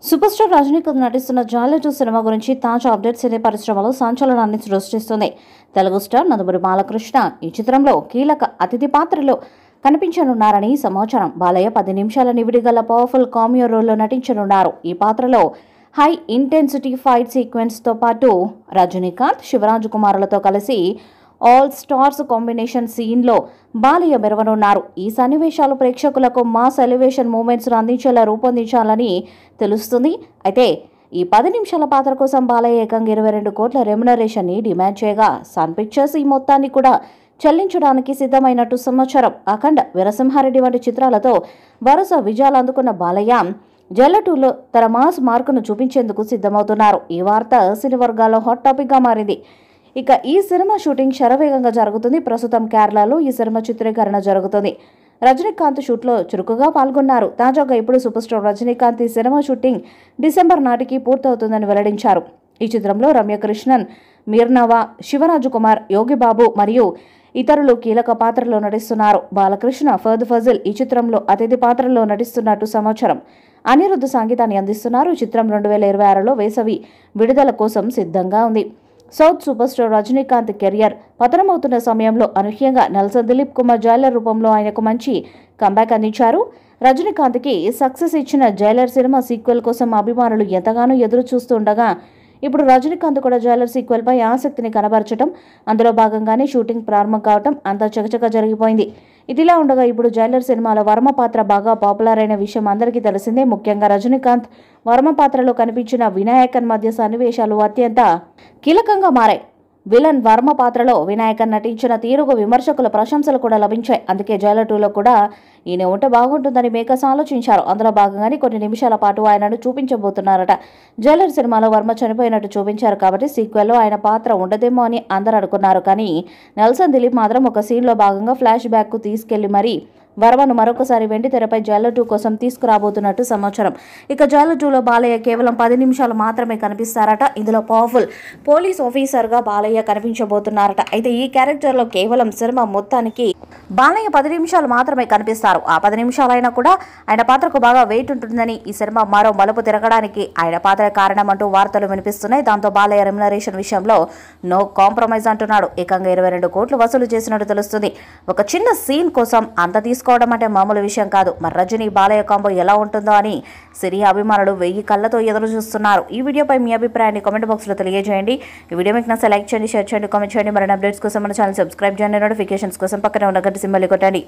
Super star Rajinikanth నటిస్తున్న జాలెటు cinema గురించి తాజా అప్డేట్ సినీ పరిశ్రమలో సంచలనాన్ని సృష్టిస్తుంది. తెలుగు స్టార్ నందమూరి బాలకృష్ణ ఈ చిత్రంలో కీలక అతిథి పాత్రలో కనిపించనున్నారని సమాచారం. బాలయ్య 10 నిమిషాల నివిడిగల పవర్ఫుల్ కామియో రోల్లో నటించనున్నారు. ఈ పాత్రలో హై ఇంటెన్సిటీ ఫైట్ సీక్వెన్స్ తో పాటు రజనీకాంత్, శివరాజకుమారులతో కలిసి ఆల్ స్టార్స్ కాంబినేషన్ సీన్లో బాలయ్య మెరవనున్నారు. ఈ సన్నివేశాలు ప్రేక్షకులకు మాస్ ఎలివేషన్ మూమెంట్స్ అందించేలా రూపొందించాలని తెలుస్తుంది. అయితే ఈ 10 నిమిషాల పాత్ర కోసం బాలయ్య ఏకంగా 22 కోట్ల రెమ్యునరేషన్ ని డిమాండ్ చేయగా సన్ పిక్చర్స్ ఈ మొత్తాన్ని కూడా చెల్లించడానికి సిద్ధమైనట్టు సమాచారం. అఖండ, వీరసింహారెడ్డి వంటి చిత్రాలతో వరుస విజయాలు అందుకున్న బాలయ్య జల్లటూలో తన మాస్ మార్కును చూపించేందుకు సిద్ధమవుతున్నారు. ఈ వార్త సినీ వర్గాల్లో హాట్ టాపిక్ గా మారింది. ఇక ఈ సినిమా షూటింగ్ శరవేగంగా జరుగుతుంది. ప్రస్తుతం కేరళలో ఈ సినిమా చిత్రీకరణ జరుగుతుంది. రజనీకాంత్ షూట్లో చురుకుగా పాల్గొన్నారు. తాజాగా ఇప్పుడు సూపర్ స్టార్ రజనీకాంత్ ఈ సినిమా షూటింగ్ డిసెంబర్ నాటికి పూర్తవుతుందని వెల్లడించారు. ఈ చిత్రంలో రమ్యకృష్ణన్, మీర్నవా, శివరాజకుమార్, యోగిబాబు మరియు ఇతరులు కీలక పాత్రలో నటిస్తున్నారు. బాలకృష్ణ, ఫర్ద్ ఫజిల్ ఈ చిత్రంలో అతిథి పాత్రలో నటిస్తున్నట్టు సమాచారం. అనిరుద్ధ్ సంగీతాన్ని అందిస్తున్నారు. ఈ చిత్రం 2026లో వేసవి విడుదల కోసం సిద్ధంగా ఉంది. South super star Rajinikanth career పతనమవుతున్న సమయంలో అనూహ్యంగా నెల్సన్ దిలీప్ కుమార్ జైలర్ రూపంలో ఆయనకు మంచి కంబ్యాక్ అందించారు. రజనీకాంత్కి సక్సెస్ ఇచ్చిన జైలర్ సినిమా సీక్వెల్ కోసం అభిమానులు ఎంతగానో ఎదురు చూస్తుండగా ఇప్పుడు రజనీకాంత్ కూడా జైలర్ సీక్వెల్ పై ఆసక్తిని కనబరచడం, అందులో భాగంగానే షూటింగ్ ప్రారంభం కావడం అంతా చకచక జరిగిపోయింది. ఇదిలా ఉండగా ఇప్పుడు జైలర్ సినిమాలో వర్మ పాత్ర బాగా పాపులర్ అయిన విషయం అందరికీ తెలిసిందే. ముఖ్యంగా రజనీకాంత్ వర్మ పాత్రలో కనిపించిన వినాయకన్ మధ్య సన్నివేశాలు అత్యంత కీలకంగా మారాయి. విలన్ వర్మ పాత్రలో వినాయకన్ నటించిన తీరుకు విమర్శకుల ప్రశంసలు కూడా లభించాయి. అందుకే జైలర్ 2లో కూడా ఈయన ఉంటే బాగుంటుందని మేకర్స్ ఆలోచించారు. అందులో భాగంగానే కొన్ని నిమిషాల పాటు ఆయనను చూపించబోతున్నారట. జైలర్ సినిమాలో వర్మ చనిపోయినట్టు చూపించారు కాబట్టి సీక్వెల్లో ఆయన పాత్ర ఉండదేమో అని అందరూ అనుకున్నారు. కానీ నెల్సన్ దిలీప్ మాత్రం ఒక సీన్లో భాగంగా ఫ్లాష్ బ్యాక్ కు తీసుకెళ్లి మరీ వర్మను మరొకసారి వెండి తెరపై జైలర్ 2 కోసం తీసుకురాబోతున్నట్టు సమాచారం. ఇక జైలర్ 2లో బాలయ్య కేవలం 10 నిమిషాలు మాత్రమే కనిపిస్తారట. ఇందులో పవర్ఫుల్ పోలీస్ ఆఫీసర్గా బాలయ్య కనిపించబోతున్నారట. అయితే ఈ క్యారెక్టర్లో కేవలం సినిమా మొత్తానికి బాలయ్య 10 నిమిషాలు మాత్రమే కనిపిస్తారు. ఆ 10 నిమిషాలైనా కూడా ఆయన పాత్రకు బాగా వెయిట్ ఉంటుందని, ఈ సినిమా మరో మలుపు తిరగడానికి ఆయన పాత్ర కారణమంటూ వార్తలు వినిపిస్తున్నాయి. దాంతో బాలయ్య రెమ్యునరేషన్ విషయంలో నో కాంప్రమైజ్ అంటున్నాడు. ఏకంగా 22 కోట్లు వసూలు చేసినట్టు తెలుస్తుంది. ఒక చిన్న సీన్ కోసం అంత తీసుకోవడం అంటే మామూలు విషయం కాదు. మరి రజనీ బాలయ్య కాంబో ఎలా ఉంటుందో అని సినీ అభిమానులు 1000 కళ్ళతో ఎదురు చూస్తున్నారు. ఈ వీడియోపై మీ అభిప్రాయాన్ని కామెంట్ బాక్స్లో తెలియజేయండి. ఈ వీడియో మీకు నచ్చితే లైక్ చేయండి, షేర్ చేయండి, కామెంట్ చేయండి. మరిన్ని అప్డేట్స్ కోసం మన ఛానల్ సబ్స్క్రైబ్ చేయండి. నోటిఫికేషన్స్ కోసం పక్కనే ఉన్న గంట సింబల్ కొట్టండి.